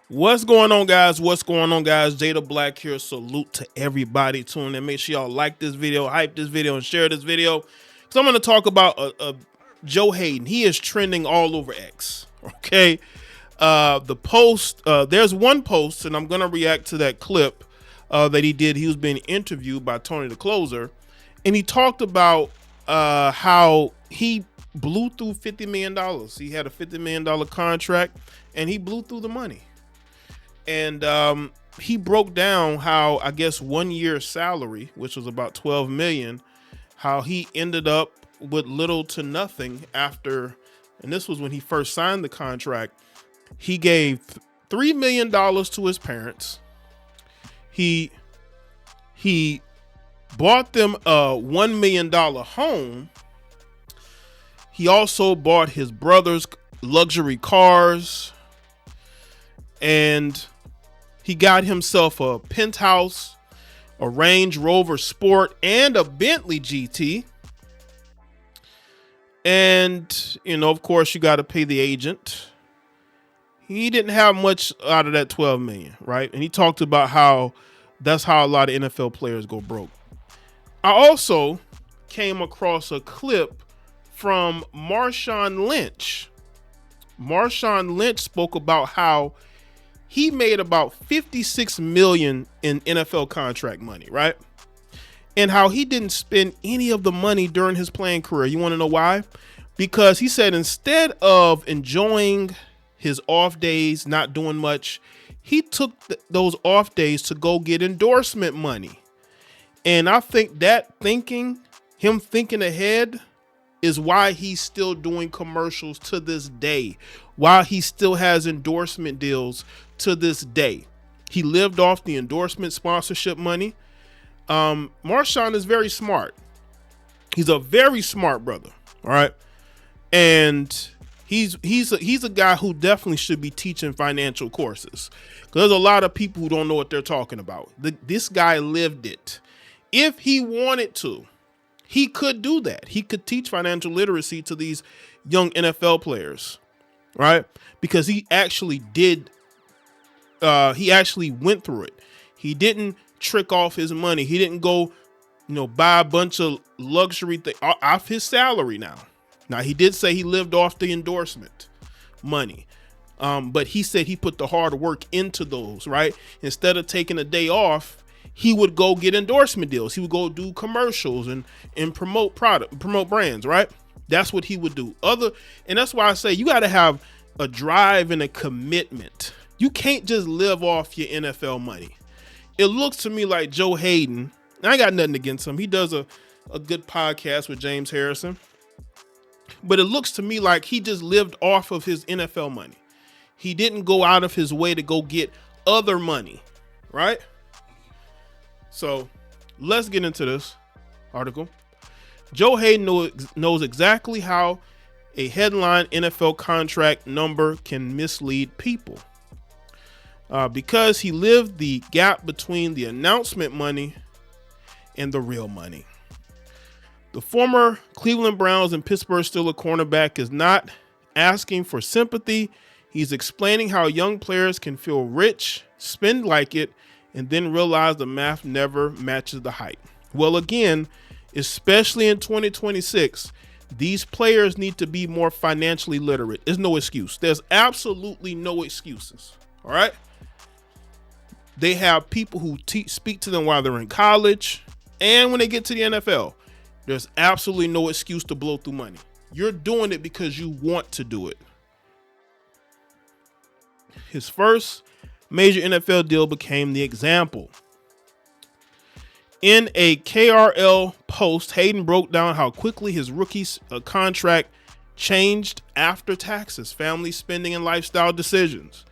What's going on, guys? What's going on, guys? Jada Black here. Salute to everybody tuning in. Make sure y'all like this video, hype this video, and share this video. Because I'm going to talk about Joe Haden. He is trending all over X. Okay. The post, there's one post, and I'm going to react to that clip that he did. He was being interviewed by Tony the Closer. And he talked about how he blew through $50 million. He had a $50 million contract, and he blew through the money. And he broke down how, I guess, 1 year's salary, which was about 12 million, how he ended up with little to nothing after, and this was when he first signed the contract. He gave $3 million to his parents. He bought them a $1 million home. He also bought his brother's luxury cars, and he got himself a penthouse, a Range Rover Sport, and a Bentley GT. And, you know, of course, you got to pay the agent. He didn't have much out of that 12 million, right? And he talked about how that's how a lot of NFL players go broke. I also came across a clip from Marshawn Lynch. Marshawn Lynch spoke about how he made about 56 million in NFL contract money, right? And how he didn't spend any of the money during his playing career. You want to know why? Because he said instead of enjoying his off days, not doing much, he took those off days to go get endorsement money. And I think that him thinking ahead, is why he's still doing commercials to this day, why he still has endorsement deals to this day. He lived off the endorsement sponsorship money. Marshawn is very smart. He's a very smart brother. All right. And he's a guy who definitely should be teaching financial courses, because there's a lot of people who don't know what they're talking about. This guy lived it. If he wanted to, he could do that. He could teach financial literacy to these young NFL players, right? Because he actually did. He actually went through it. He didn't trick off his money. He didn't go, buy a bunch of luxury things off his salary. Now he did say he lived off the endorsement money, but he said he put the hard work into those. Right? Instead of taking a day off, he would go get endorsement deals. He would go do commercials and promote brands, right? That's what he would do. And that's why I say you got to have a drive and a commitment. You can't just live off your NFL money. It looks to me like Joe Haden, I got nothing against him. He does a good podcast with James Harrison. But it looks to me like he just lived off of his NFL money. He didn't go out of his way to go get other money, right? So let's get into this article. Joe Haden knows exactly how a headline NFL contract number can mislead people, because he lived the gap between the announcement money and the real money. The former Cleveland Browns and Pittsburgh Steelers cornerback is not asking for sympathy. He's explaining how young players can feel rich, spend like it, and then realize the math never matches the hype. Well, again, especially in 2026, these players need to be more financially literate. There's no excuse. There's absolutely no excuses. All right. They have people who speak to them while they're in college and when they get to the NFL. There's absolutely no excuse to blow through money. You're doing it because you want to do it. His first major NFL deal became the example. In a KRL post, Haden broke down how quickly his rookie contract changed after taxes, family spending, and lifestyle decisions.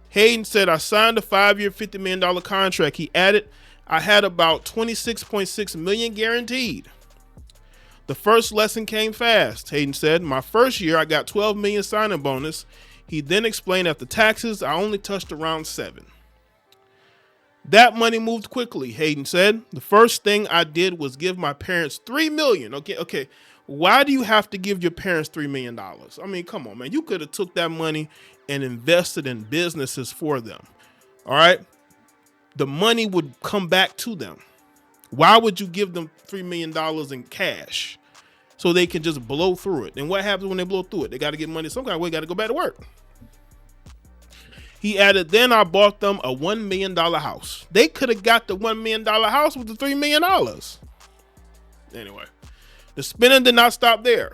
Haden said, "I signed a 5-year, $50 million contract." He added, "I had about $26.6 million guaranteed. The first lesson came fast," Haden said. "My first year, I got $12 million signing bonus." He then explained, after taxes, I only touched around $7 million. That money moved quickly, Haden said. "The first thing I did was give my parents $3 million. Okay. Why do you have to give your parents $3 million? I mean, come on, man. You could have took that money and invested in businesses for them. All right. The money would come back to them. Why would you give them $3 million in cash so they can just blow through it? And what happens when they blow through it? They got to get money some kind of way, got to go back to work. He added, then I bought them a $1 million house. They could have got the $1 million house with the $3 million. Anyway, the spending did not stop there.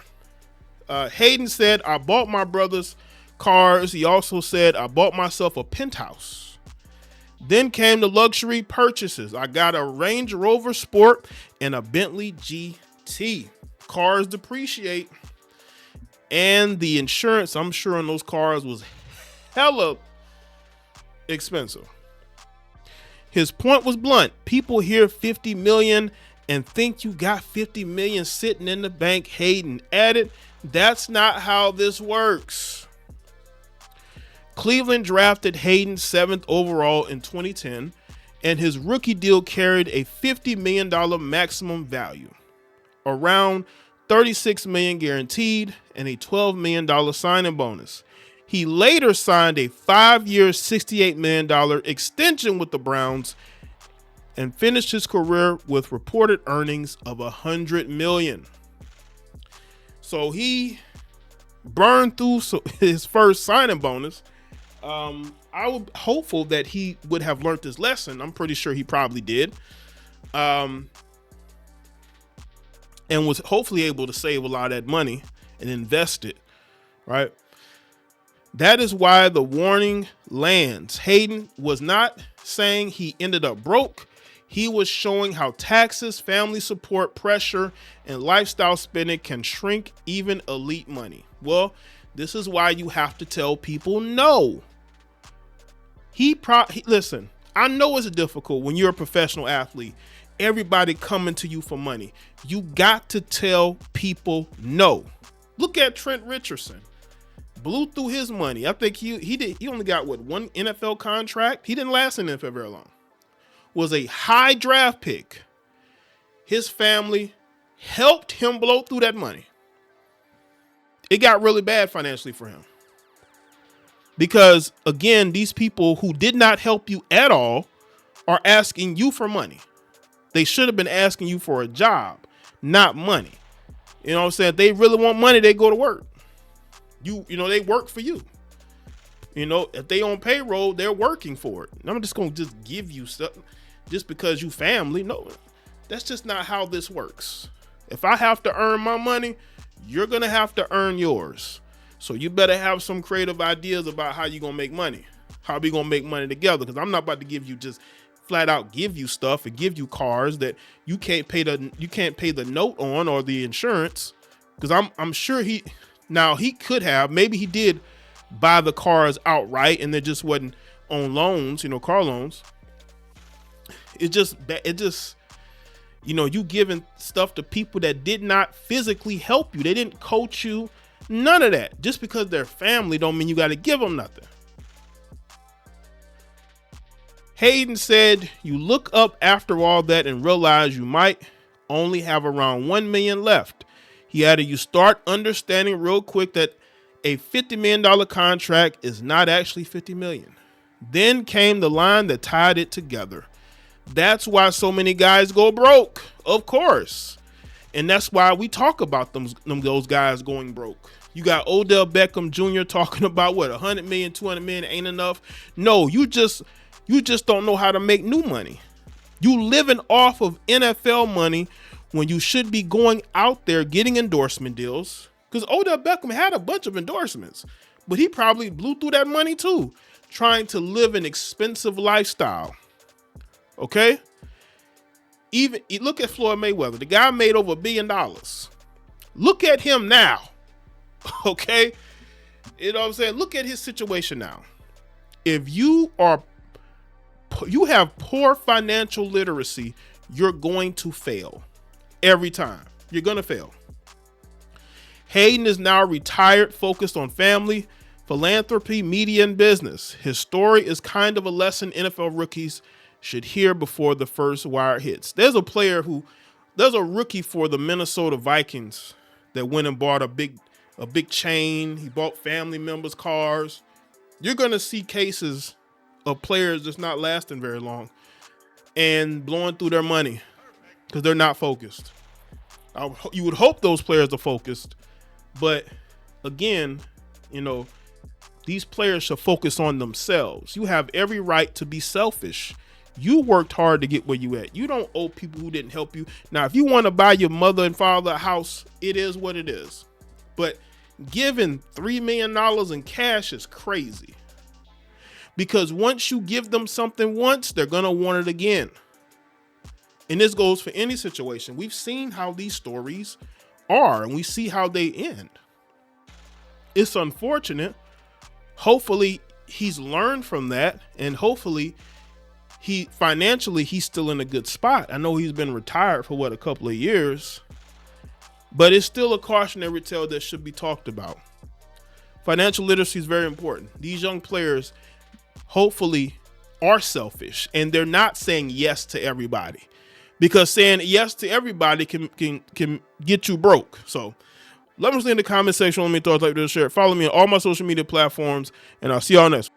Haden said, I bought my brother's cars. He also said, I bought myself a penthouse. Then came the luxury purchases. I got a Range Rover Sport and a Bentley GT. Cars depreciate. And the insurance, I'm sure, on those cars was hella expensive. His point was blunt. People hear 50 million and think you got 50 million sitting in the bank. Haden added, that's not how this works. Cleveland drafted Haden 7th overall in 2010, and his rookie deal carried a $50 million maximum value, around $36 million guaranteed, and a $12 million signing bonus. He later signed a 5-year, $68 million extension with the Browns and finished his career with reported earnings of $100 million. So he burned through his first signing bonus. I was hopeful that he would have learned his lesson. I'm pretty sure he probably did. And was hopefully able to save a lot of that money and invest it, right? That is why the warning lands. Haden was not saying he ended up broke. He was showing how taxes, family support, pressure, and lifestyle spending can shrink even elite money. This is why you have to tell people no. Listen, I know it's difficult when you're a professional athlete. Everybody coming to you for money. You got to tell people no. Look at Trent Richardson. Blew through his money. I think he only got one NFL contract. He didn't last in the NFL very long. Was a high draft pick. His family helped him blow through that money. It got really bad financially for him. Because again, these people who did not help you at all are asking you for money. They should have been asking you for a job, not money. You know what I'm saying? If they really want money, they go to work. You know, they work for you. You know, if they on payroll, they're working for it. And I'm just going to just give you stuff just because you family. No, that's just not how this works. If I have to earn my money, you're going to have to earn yours. So you better have some creative ideas about how you're going to make money, how we going to make money together. Because I'm not about to give you just flat out give you stuff and give you cars that you can't pay the note on or the insurance. Because I'm sure he could have, maybe he did buy the cars outright and they just wasn't on loans, car loans. It just, you giving stuff to people that did not physically help you. They didn't coach you, none of that. Just because they're family don't mean you got to give them nothing. Haden said, you look up after all that and realize you might only have around 1 million left. He added, you start understanding real quick that a $50 million contract is not actually 50 million. Then came the line that tied it together. That's why so many guys go broke, of course. And that's why we talk about those guys going broke. You got Odell Beckham Jr. talking about what, 100 million, 200 million ain't enough. No, you just don't know how to make new money. You living off of NFL money when you should be going out there getting endorsement deals. Because Odell Beckham had a bunch of endorsements, but he probably blew through that money too, trying to live an expensive lifestyle. Okay? Even look at Floyd Mayweather. The guy made over $1 billion. Look at him now. Okay? You know what I'm saying? Look at his situation now. If you have poor financial literacy, you're going to fail. Every time. You're going to fail. Haden is now retired, focused on family, philanthropy, media, and business. His story is kind of a lesson NFL rookies should hear before the first wire hits. There's a rookie for the Minnesota Vikings that went and bought a big chain. He bought family members' cars. you're going to see cases of players that's not lasting very long and blowing through their money because they're not focused. You would hope those players are focused, but again, you know, these players should focus on themselves. You have every right to be selfish. You worked hard to get where you at. You don't owe people who didn't help you. Now, if you want to buy your mother and father a house, it is what it is. But giving $3 million in cash is crazy. Because once you give them something once, they're going to want it again. And this goes for any situation. We've seen how these stories are, and we see how they end. It's unfortunate. Hopefully, he's learned from that, and hopefully, financially, he's still in a good spot. I know he's been retired for a couple of years, but it's still a cautionary tale that should be talked about. Financial literacy is very important. These young players hopefully are selfish, and they're not saying yes to everybody, because saying yes to everybody can get you broke. So let me know in the comment section. Let me thoughts like this, share. Follow me on all my social media platforms, and I'll see y'all next.